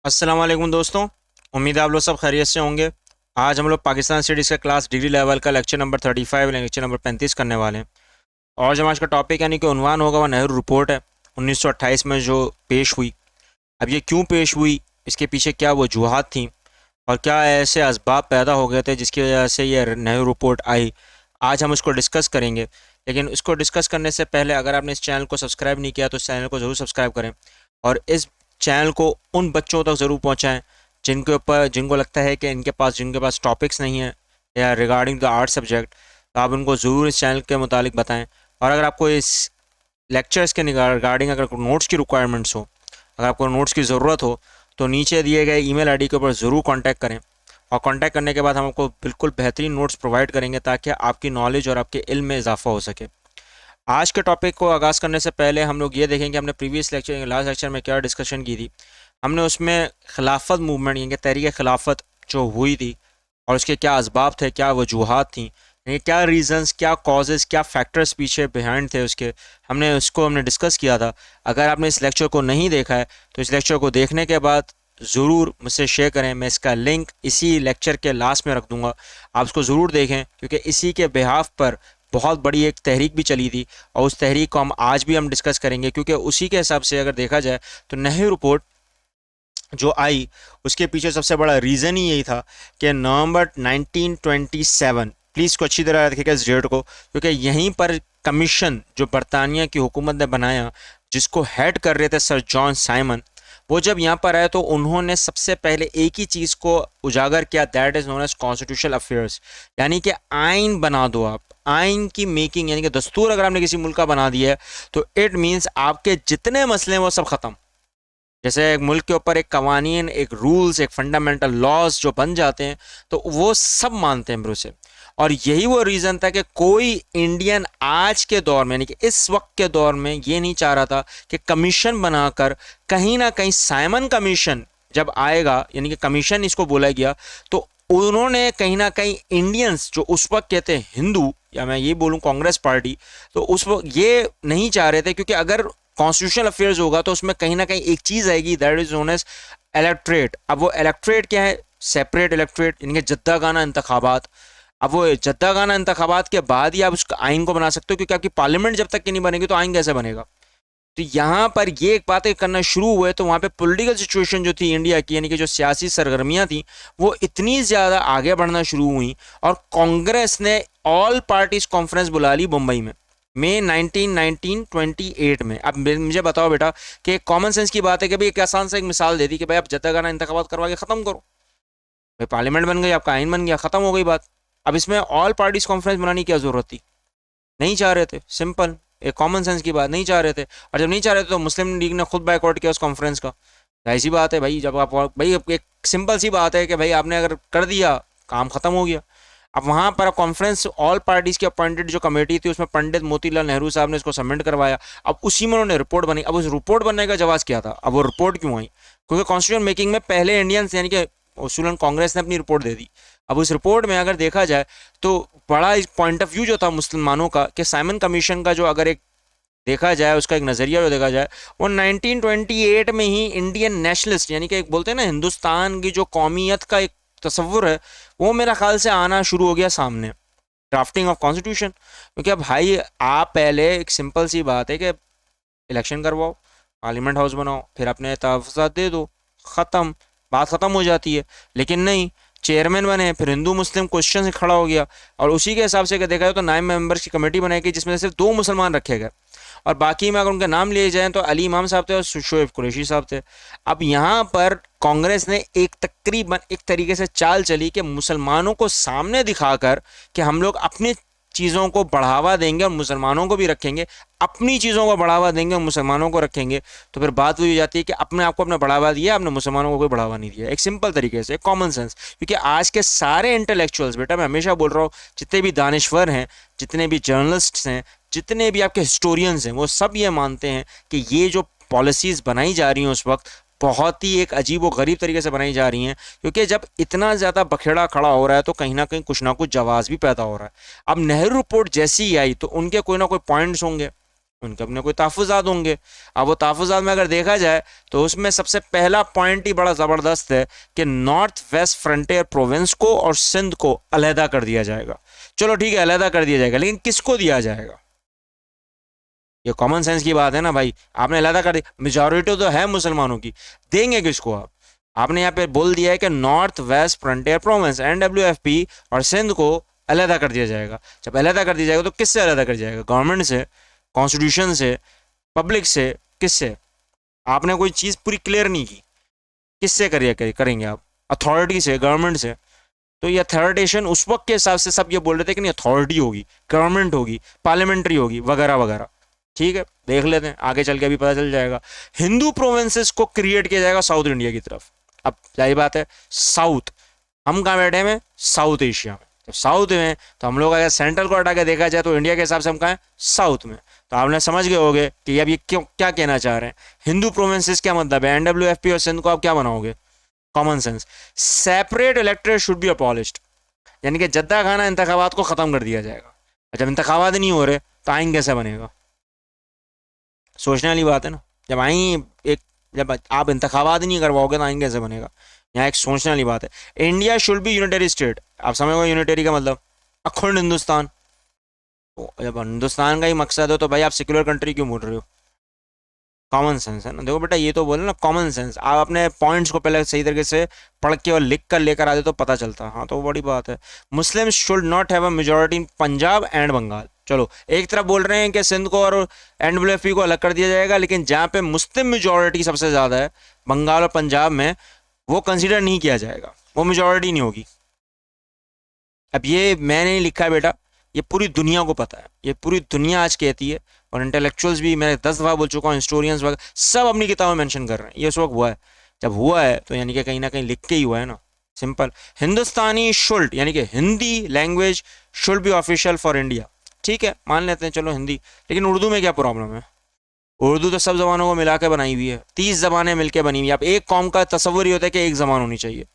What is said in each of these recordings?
अस्सलाम वालेकुम दोस्तों। उम्मीद है आप लोग सब खैरियत से होंगे। आज हम लोग पाकिस्तान स्टडीज़ का क्लास डिग्री लेवल का लेक्चर नंबर 35 लेक्चर नंबर 35 करने वाले हैं। और जो आज का टॉपिक यानी कि उन्वान होगा वह नेहरू रिपोर्ट है 1928 में जो पेश हुई। अब ये क्यों पेश हुई, इसके पीछे क्या वजूहात थी और क्या ऐसे असबाब पैदा हो गए थे जिसकी वजह से ये नेहरू रिपोर्ट आई, आज हम उसको डिस्कस करेंगे। लेकिन इसको डिस्कस करने से पहले अगर आपने इस चैनल को सब्सक्राइब नहीं किया तो इस चैनल को ज़रूर सब्सक्राइब करें और इस चैनल को उन बच्चों तक ज़रूर पहुंचाएं जिनको लगता है कि जिनके पास टॉपिक्स नहीं है या रिगार्डिंग द आर्ट सब्जेक्ट, तो आप उनको ज़रूर इस चैनल के मुतालिक बताएं। और अगर आपको इस लेक्चर्स के रिगार्डिंग अगर नोट्स की रिक्वायरमेंट्स हो, अगर आपको नोट्स की ज़रूरत हो, तो नीचे दिए गए ईमेल आईडी के ऊपर ज़रूर कांटेक्ट करें। और कांटेक्ट करने के बाद हम आपको बिल्कुल बेहतरीन नोट्स प्रोवाइड करेंगे ताकि आपकी नॉलेज और आपके इल्म में इजाफा हो सके। आज के टॉपिक को आगाज़ करने से पहले हम लोग ये देखेंगे हमने प्रीवियस लेक्चर लास्ट लेक्चर में क्या डिस्कशन की थी। हमने उसमें खिलाफत मूवमेंट यानी कि तहरीक खिलाफत जो हुई थी और उसके क्या असबाब थे, क्या वजूहात थी, यानी क्या रीज़न्स, क्या कॉजेज़, क्या फैक्टर्स पीछे बिहाइंड थे उसके, हमने डिस्कस किया था। अगर आपने इस लेक्चर को नहीं देखा है तो इस लेक्चर को देखने के बाद ज़रूर मुझसे शेयर करें। मैं इसका लिंक इसी लेक्चर के लास्ट में रख दूंगा, आप उसको ज़रूर देखें क्योंकि इसी के बिहाफ पर बहुत बड़ी एक तहरीक भी चली थी और उस तहरीक को हम डिस्कस करेंगे क्योंकि उसी के हिसाब से अगर देखा जाए तो नेहरू रिपोर्ट जो आई उसके पीछे सबसे बड़ा रीज़न ही यही था कि नवंबर 1927, प्लीज़ इसको अच्छी तरह रखिएगा इस डेट को, क्योंकि यहीं पर कमीशन जो बरतानिया की हुकूमत ने बनाया जिसको हेड कर रहे थे सर जॉन साइमन, वो जब यहाँ पर आए तो उन्होंने सबसे पहले एक ही चीज़ को उजागर किया, that is known as constitutional affairs, यानी कि आइन बना दो आप। आइन की मेकिंग यानी कि दस्तूर अगर आपने किसी मुल्क का बना दिया है तो इट मीन्स आपके जितने मसले हैं वो सब ख़त्म। जैसे एक मुल्क के ऊपर एक कवानीन, एक रूल्स, एक फंडामेंटल लॉज जो बन जाते हैं तो वो सब मानते हैं ब्रो से। और यही वो रीज़न था कि कोई इंडियन आज के दौर में यानी कि इस वक्त के दौर में ये नहीं चाह रहा था कि कमीशन बनाकर कहीं ना कहीं साइमन कमीशन जब आएगा, यानी कि कमीशन इसको बोला गया, तो उन्होंने कहीं ना कहीं इंडियंस जो उस वक्त कहते हैं हिंदू, या मैं ये बोलूँ कांग्रेस पार्टी, तो उस वक्त ये नहीं चाह रहे थे क्योंकि अगर कॉन्स्टिट्यूशनल अफेयर्स होगा तो उसमें कहीं ना कहीं एक चीज़ आएगी, that is known as electret. अब वो इलेक्ट्रेट क्या है? सेपरेट इलेक्ट्रेट, यानी कि जद्दागाना इंतखाबात। अब वो जद्दागाना इंतखाबात के बाद ही आप उस आइन को बना सकते हो क्योंकि आपकी पार्लियामेंट जब तक की नहीं बनेगी तो आइन कैसे बनेगा। तो यहाँ पर ये एक बातें करना शुरू हुए तो वहाँ पे पॉलिटिकल सिचुएशन जो थी इंडिया की, यानी कि जो सियासी सरगर्मियाँ थी वो इतनी ज़्यादा आगे बढ़ना शुरू हुई और कांग्रेस ने ऑल पार्टीज कॉन्फ्रेंस बुला ली मुंबई में मई 1928 में। अब मुझे बताओ बेटा कि कॉमन सेंस की बात है कि भाई एक आसान से एक मिसाल दे दी कि भाई आप जद्दागाना इंतखाबात करवा के ख़त्म करो, भाई पार्लियामेंट बन गई, आपका आइन बन गया, ख़त्म हो गई बात। अब इसमें ऑल पार्टीज कॉन्फ्रेंस बनाने की क्या ज़रूरत थी? नहीं चाह रहे थे, सिंपल एक कॉमन सेंस की बात, नहीं चाह रहे थे। और जब नहीं चाह रहे थे तो मुस्लिम लीग ने खुद बाइकआउट किया उस कॉन्फ्रेंस का। जाहिर सी बात है भाई, जब आप भाई एक सिंपल सी बात है कि भाई आपने अगर कर दिया काम ख़त्म हो गया। अब वहाँ पर कॉन्फ्रेंस ऑल पार्टीज़ की अपॉइंटेड जो कमेटी थी उसमें पंडित मोतीलाल नेहरू साहब ने इसको सबमिट करवाया। अब उसी में उन्होंने रिपोर्ट बनी। अब उस रिपोर्ट बनने का जवाब क्या था? अब वो रिपोर्ट क्यों आई? क्योंकि कॉन्स्टिट्यूशन मेकिंग में पहले इंडियंस यानी कि उसूलन कांग्रेस ने अपनी रिपोर्ट दे दी। अब उस रिपोर्ट में अगर देखा जाए तो बड़ा पॉइंट ऑफ व्यू जो था मुसलमानों का कि साइमन कमीशन का जो अगर एक देखा जाए उसका एक नज़रिया जो देखा जाए वो 1928 में ही इंडियन नेशनलिस्ट यानी कि एक बोलते हैं ना हिंदुस्तान की जो कौमियत का एक तस्वुर है वो मेरा ख्याल से आना शुरू हो गया सामने, ड्राफ्टिंग ऑफ कॉन्स्टिट्यूशन। क्योंकि अब भाई आप पहले एक सिंपल सी बात है कि इलेक्शन करवाओ, पार्लियामेंट हाउस बनाओ, फिर अपने तहफ़्फ़ुज़ात दे दो, ख़त्म, बात ख़त्म हो जाती है। लेकिन नहीं, चेयरमैन बने, फिर हिंदू मुस्लिम क्वेश्चन से खड़ा हो गया और उसी के हिसाब से देखा जाए तो 9 मेंबर्स की कमेटी बनाई गई जिसमें सिर्फ 2 मुसलमान रखे गए और बाकी में अगर उनके नाम लिए जाएँ तो अली इमाम साहब थे और शोएब कुरैशी साहब थे। अब यहाँ पर कांग्रेस ने एक तकरीबन एक तरीके से चाल चली कि मुसलमानों को सामने दिखाकर कि हम लोग अपनी चीज़ों को बढ़ावा देंगे और मुसलमानों को भी रखेंगे, अपनी चीज़ों को बढ़ावा देंगे और मुसलमानों को रखेंगे। तो फिर बात वही हो जाती है कि अपने आप को अपने बढ़ावा दिया, आपने मुसलमानों को कोई बढ़ावा नहीं दिया। एक सिंपल तरीके से कॉमन सेंस, क्योंकि आज के सारे इंटेलेक्चुअल्स, बेटा मैं हमेशा बोल रहा हूँ, जितने भी दानिश्वर हैं, जितने भी जर्नलिस्ट्स हैं, जितने भी आपके हिस्टोरियंस हैं, वो सब ये मानते हैं कि ये जो पॉलिसीज़ बनाई जा रही हैं उस वक्त बहुत ही एक अजीब व गरीब तरीके से बनाई जा रही हैं। क्योंकि जब इतना ज़्यादा बखेड़ा खड़ा हो रहा है तो कहीं ना कुछ जवाब भी पैदा हो रहा है। अब नेहरू रिपोर्ट जैसी ही आई तो उनके कोई ना कोई पॉइंट्स होंगे उनके अपने कोई तहफ़्फ़ुज़ात होंगे। अब वो तहफ़्फ़ुज़ात में अगर देखा जाए तो उसमें सबसे पहला पॉइंट ही बड़ा ज़बरदस्त है कि नॉर्थ वेस्ट फ्रंटियर प्रोविंस को और सिंध को अलहदा कर दिया जाएगा। चलो ठीक है, अलहदा कर दिया जाएगा, लेकिन किसको दिया जाएगा? ये कॉमन सेंस की बात है ना भाई। आपने अलहदा कर दिया, मेजॉरिटी तो है मुसलमानों की, देंगे किसको आप? आपने यहाँ पे बोल दिया है कि north west frontier province NWFP और सिंध को अलहदा कर दिया जाएगा। जब अलहदा कर दिया जाएगा तो किससे अलहदा कर दिया जाएगा? गवर्नमेंट से, कॉन्स्टिट्यूशन से, पब्लिक से, किससे? आपने कोई चीज़ पूरी क्लियर नहीं की, किससे करेंगे आप? अथॉरिटी से, गवर्नमेंट से। तो ये अथॉरिटेशन उस वक्त के हिसाब से सब ये बोल रहे थे कि नहीं, अथॉरिटी होगी, गवर्नमेंट होगी, पार्लियामेंट्री होगी, वगैरह वगैरह। ठीक है, देख लेते हैं आगे चल के अभी पता चल जाएगा। हिंदू प्रोविंसेस को क्रिएट किया जाएगा साउथ इंडिया की तरफ। अब जाहिर बात है, साउथ, हम कहाँ बैठे हैं? साउथ एशिया में। तो साउथ में तो हम लोग अगर सेंट्रल को हटा के देखा जाए तो इंडिया के हिसाब से हम कहाँ हैं? साउथ में। तो आपने समझ गए होगे कि अब ये क्यों, क्या कहना चाह रहे हैं। हिंदू प्रोविंसेस क्या मतलब है? NWFP और सिंध को आप क्या बनाओगे? Common sense. Separate electorate should be abolished, यानी कि जद्दा खाना इंतखाबात को ख़त्म कर दिया जाएगा। जब इंतखाबात नहीं हो रहे तो आइन कैसे बनेगा? सोचने वाली बात है ना। जब आई एक जब आप इंतखाबात नहीं करवाओगे तो आइन कैसे बनेगा? यहाँ एक सोचने वाली बात है। India should be unitary state. आप समझ गए यूनिटरी का मतलब? अखंड हिंदुस्तान। तो जब हिंदुस्तान का ही मकसद हो तो भाई आप सेक्युलर कंट्री क्यों बोल रहे हो? कॉमन सेंस है ना। देखो बेटा, ये तो बोले ना कॉमन सेंस। आप अपने पॉइंट्स को पहले सही तरीके से पढ़ के और लिख कर लेकर आते तो पता चलता। हाँ, तो बड़ी बात है। Muslim should not have a majority in Punjab and Bengal. चलो, एक तरफ बोल रहे हैं कि सिंध को और NWFP को अलग कर दिया जाएगा, लेकिन जहाँ पे मुस्लिम मेजोरिटी सबसे ज़्यादा है, बंगाल और पंजाब में, वो कंसिडर नहीं किया जाएगा, वो मेजोरिटी नहीं होगी। अब ये मैं नहीं लिखा है बेटा, ये पूरी दुनिया को पता है, ये पूरी दुनिया आज कहती है। और इंटेलेक्चुअल्स भी, मैं 10 दफ़ा बोल चुका हूँ, हिस्टोरियंस वगैरह सब अपनी किताबों में मेंशन कर रहे हैं। ये उस वक्त हुआ है, जब हुआ है तो यानी कि कहीं ना कहीं लिख के ही हुआ है ना। सिंपल। हिंदुस्तानी शुल्ड, यानी कि Hindi language should be official for India. ठीक है, मान लेते हैं, चलो हिंदी। लेकिन उर्दू में क्या प्रॉब्लम है? उर्दू तो सब जबानों को मिला के बनाई हुई है, 30 जबानें मिलकर बनी हुई है। अब एक कौम का तस्वर ही होता है कि एक जबान होनी चाहिए,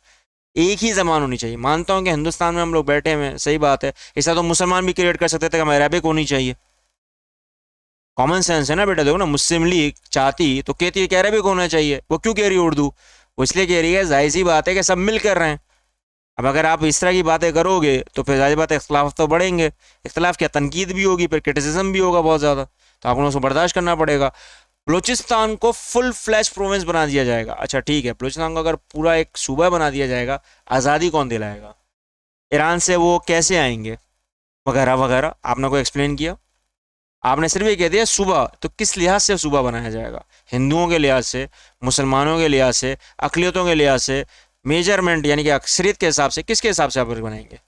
एक ही जबान होनी चाहिए। मानता हूँ कि हिंदुस्तान में हम लोग बैठे हुए हैं, सही बात है, ऐसा तो मुसलमान भी क्रिएट कर सकते थे कि हमें अरेबिक होनी चाहिए। कॉमन सेंस है ना बेटा। देखो ना, मुस्लिम लीग चाहती तो कहती है कि अरेबिक होना चाहिए, वो क्यों कह रही है उर्दू? वो इसलिए कह रही है, जाहिर सी बात है कि सब मिल कर रहे हैं। अब अगर आप इस तरह की बातें करोगे तो फिर जाहिर बात है इख्तलाफ तो बढ़ेंगे। इख्तलाफ क्या, तनकीद भी होगी, फिर क्रिटिसिज्म भी होगा बहुत ज़्यादा, तो आप लोगों को बर्दाश्त करना पड़ेगा। बलूचिस्तान को फुल फ्लैश प्रोविंस बना दिया जाएगा। अच्छा ठीक है, बलूचिस्तान को अगर पूरा एक सूबा बना दिया जाएगा, आज़ादी कौन दिलाएगा? ईरान से वो कैसे आएंगे, वगैरह वगैरह। आपने को एक्सप्लेन किया। आपने सिर्फ ये कह दिया सूबा, तो किस लिहाज से सूबा बनाया जाएगा? हिंदुओं के लिहाज से, मुसलमानों के लिहाज से, अकलियतों के लिहाज से, मेजरमेंट यानी कि अक्सरियत के हिसाब से, किसके हिसाब से आप बनाएंगे?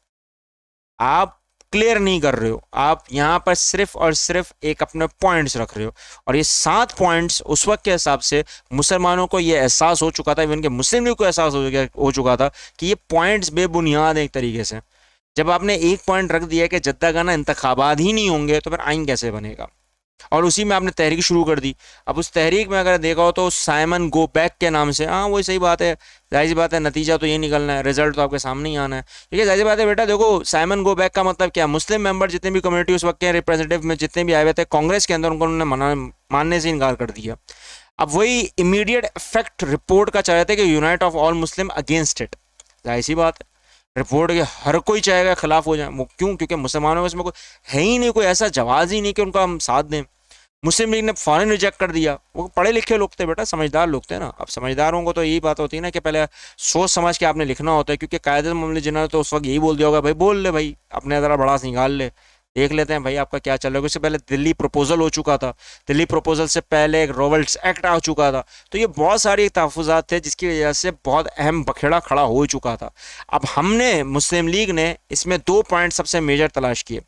आप क्लियर नहीं कर रहे हो। आप यहाँ पर सिर्फ और सिर्फ एक अपने पॉइंट्स रख रहे हो, और ये 7 पॉइंट्स उस वक्त के हिसाब से मुसलमानों को ये एहसास हो चुका था, इवन के मुस्लिम लीग को एहसास हो चुका था कि ये पॉइंट्स बेबुनियाद हैं एक तरीके से। जब आपने एक पॉइंट रख दिया कि जद्दा गाना इंतखाबात ही नहीं होंगे तो फिर आइन कैसे बनेगा? और उसी में आपने तहरीक शुरू कर दी। अब उस तहरीक में अगर देखा हो तो साइमन गो बैक के नाम से, हाँ वही सही बात है, जाहिर सी बात है, नतीजा तो ये निकलना है, रिजल्ट तो आपके सामने ही आना है। ठीक है, जाहिर सी बात है बेटा। देखो, साइमन गो बैक का मतलब क्या? मुस्लिम मेंबर जितने भी कम्युनिटी उस वक्त के रिप्रेजेंटेटिव में जितने भी आए हुए थे कांग्रेस के अंदर, उनको उन्होंने मानने से इनकार कर दिया। अब वही इमीडिएट इफेक्ट रिपोर्ट का चाह रहे थे कि unite of all Muslim against it. जाहिर सी बात है, रिपोर्ट के हर कोई चाहेगा खिलाफ हो जाए। वो क्यों? क्योंकि मुसलमानों में इसमें कोई है ही नहीं, कोई ऐसा जवाज ही नहीं कि उनका हम साथ दें। मुस्लिम लीग ने फौरन रिजेक्ट कर दिया। वो पढ़े लिखे लोग थे बेटा, समझदार लोग थे ना। अब समझदारों को तो यही बात होती है ना कि पहले सोच समझ के आपने लिखना होता है, क्योंकि कायदे मामले जिन्होंने तो उस वक्त यही बोल दिया होगा, भाई बोल ले भाई, अपने ज़रा बड़ा निकाल ले, देख लेते हैं भाई आपका क्या चल रहा है। उससे पहले दिल्ली प्रपोजल हो चुका था, दिल्ली प्रपोजल से पहले एक रॉबर्ट्स एक्ट आ चुका था। तो ये बहुत सारे तहफ़्फ़ुज़ात थे जिसकी वजह से बहुत अहम बखेड़ा खड़ा हो चुका था। अब हमने, मुस्लिम लीग ने इसमें 2 पॉइंट सबसे मेजर तलाश किए।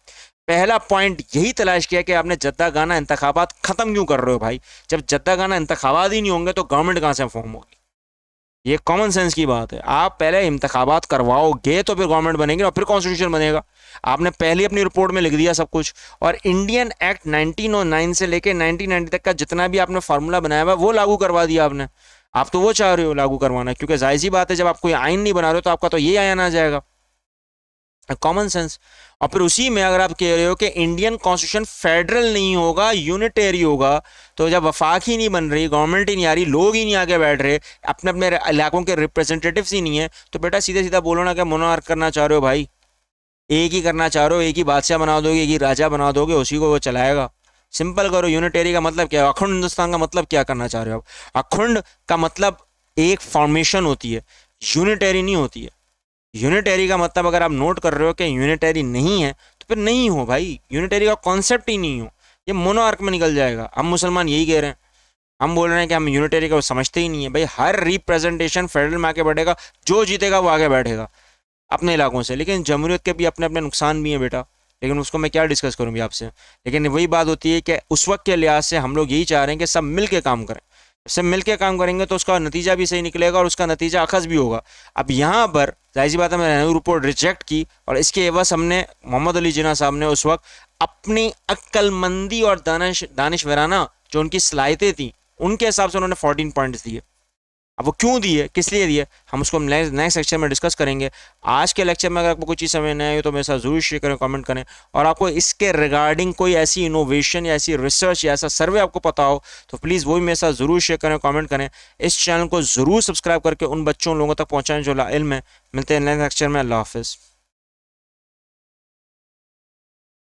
पहला पॉइंट यही तलाश किया कि आपने जद्दा गाना इंतखाबात ख़त्म क्यों कर रहे हो भाई? जब जद्दा गाना इंतखाबात ही नहीं होंगे तो गवर्नमेंट कहाँ से फॉर्म होगी? ये कॉमन सेंस की बात है। आप पहले इंतखाबात करवाओगे तो फिर गवर्नमेंट बनेगी और फिर कॉन्स्टिट्यूशन बनेगा। आपने पहले अपनी रिपोर्ट में लिख दिया सब कुछ। और इंडियन एक्ट 1909 से लेकर 1990 तक का जितना भी आपने फार्मूला बनाया हुआ वो लागू करवा दिया आपने। आप तो वो चाह रहे हो लागू करवाना, क्योंकि जाहिर सी बात है, जब आप कोई आइन नहीं बना रहे हो तो आपका तो ये आया ना जाएगा। Common sense. और फिर उसी में अगर आप कह रहे हो कि इंडियन कॉन्स्टिट्यूशन फेडरल नहीं होगा, यूनिटरी होगा, तो जब वफाक ही नहीं बन रही, गवर्नमेंट ही नहीं आ रही, लोग ही नहीं आगे बैठ रहे, अपने अपने इलाकों के रिप्रेजेंटेटिव्स ही नहीं है, तो बेटा सीधे सीधा बोलो ना कि मोनार्क करना चाह रहे हो भाई, एक ही करना चाह रहे हो, एक ही बादशाह बना दोगे, एक ही राजा बना दोगे, उसी को वो चलाएगा। सिंपल करो। यूनिटरी का मतलब क्या है? अखंड हिंदुस्तान का मतलब क्या करना चाह रहे हो आप? अखंड का मतलब एक फॉर्मेशन होती है, यूनिटरी नहीं होती है। यूनिटरी का मतलब अगर आप नोट कर रहे हो कि यूनिटरी नहीं है, तो फिर नहीं हो भाई, यूनिटरी का कॉन्सेप्ट ही नहीं हो, ये मोनोआर्क में निकल जाएगा। हम मुसलमान यही कह रहे हैं, हम बोल रहे हैं कि हम यूनिटरी को समझते ही नहीं है। भाई हर रिप्रेजेंटेशन फेडरल में आके बैठेगा, जो जीतेगा वो आगे बैठेगा अपने इलाकों से। लेकिन जमहूरियत के भी अपने अपने नुकसान भी हैं बेटा, लेकिन उसको मैं क्या डिस्कस करूँ आपसे। लेकिन वही बात होती है कि उस वक्त के लिहाज से हम लोग यही चाह रहे हैं कि सब मिल के काम करें। सब मिल के काम करेंगे तो उसका नतीजा भी सही निकलेगा और उसका नतीजा अखज़ भी होगा। अब यहाँ पर जाहिर सी बात है, मैंने नेहरू रिपोर्ट रिजेक्ट की और इसके एवज हमने मोहम्मद अली जिन्ना साहब ने उस वक्त अपनी अक्लमंदी और दानिशवराना जो उनकी सलाहियतें थी, उनके हिसाब से उन्होंने 14 पॉइंट्स दिए। अब वो क्यों दिए, किस लिए दिए, हम उसको नेक्स्ट सेक्शन में डिस्कस करेंगे। आज के लेक्चर में अगर आपको कोई चीज़ समझ नहीं आई हो तो मेरे साथ ज़रूर शेयर करें, कमेंट करें। और आपको इसके रिगार्डिंग कोई ऐसी इनोवेशन या ऐसी रिसर्च या ऐसा सर्वे आपको पता हो तो प्लीज़ वो भी मेरे साथ ज़रूर शेयर करें, कमेंट करें। इस चैनल को ज़रूर सब्सक्राइब करके उन बच्चों लोगों तक पहुँचाएं जो लाइल्म है। मिलते हैं नेक्स्ट लेक्चर में। अल्लाह हाफिज़।